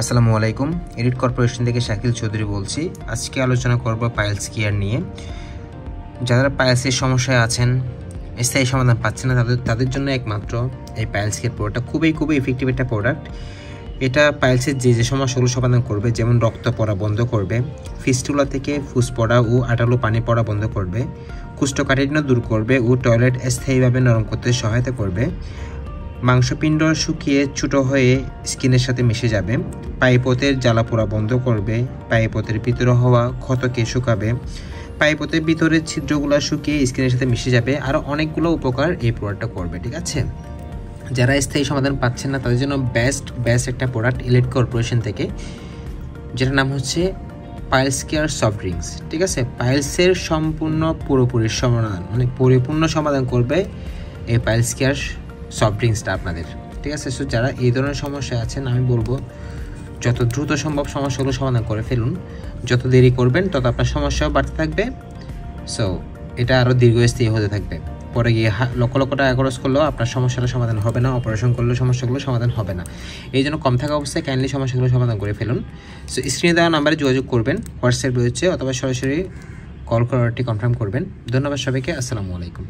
আসসালামু আলাইকুম। Edit corporation থেকে শাকিল চৌধুরী বলছি। আজকে আলোচনা করব পাইলস কেয়ার নিয়ে। যারা পাইলসের সমস্যায় আছেন, স্থায়ী সমাধান পাচ্ছেন না, তাদের জন্য একমাত্র এই পাইলস কেয়ার প্রোডাক্টটা খুবই ইফেক্টিভ একটা প্রোডাক্ট। এটা পাইলসের যে সমস্যাগুলো সমাধান করবে, যেমন রক্ত পড়া বন্ধ করবে, ফিস্টুলা থেকে ফুস পড়া ও আটালো পানি পড়া বন্ধ করবে, কোষ্ঠকাঠিন্য দূর করবে ও টয়লেট স্থায়ীভাবে নরম করতে সহায়তা করবে, মাংসপিণ্ড শুকিয়ে ছোটো হয়ে স্কিনের সাথে মিশে যাবে, পাইপথের জ্বালা পোড়া বন্ধ করবে, পাইপথের ভিতরে হওয়া ক্ষতকে শুকাবে, পাইপথের ভিতরের ছিদ্রগুলো শুকিয়ে স্কিনের সাথে মিশে যাবে। আরও অনেকগুলো উপকার এই প্রোডাক্টটা করবে। ঠিক আছে, যারা স্থায়ী সমাধান পাচ্ছেন না তাদের জন্য বেস্ট একটা প্রোডাক্ট এলিট কর্পোরেশন থেকে, যেটার নাম হচ্ছে পাইলস কেয়ার সফট ড্রিঙ্কস। ঠিক আছে, পাইলসের পুরোপুরি সমাধান, পরিপূর্ণ সমাধান করবে এই পাইলস কেয়ার সফট ড্রিঙ্কসটা আপনাদের। ঠিক আছে, সো যারা এই ধরনের সমস্যা আছেন, আমি বলবো যত দ্রুত সম্ভব সমস্যাগুলো সমাধান করে ফেলুন। যত দেরি করবেন তত আপনার সমস্যাও বাড়তে থাকবে। সো এটা আরও দীর্ঘস্থায়ী হতে থাকবে। পরে গিয়ে লক্ষ লক্ষ টাকা খরচ করলেও আপনার সমস্যাটা সমাধান হবে না, অপারেশন করলেও সমস্যাগুলো সমাধান হবে না। এই জন্য কম থাকা অবস্থায় কাইন্ডলি সমস্যাগুলো সমাধান করে ফেলুন। সো স্ক্রিনে দেওয়া নাম্বারে যোগাযোগ করবেন, হোয়াটসঅ্যাপ রয়েছে, অথবা সরাসরি কল করারটি কনফার্ম করবেন। ধন্যবাদ সবাইকে। আসসালামু আলাইকুম।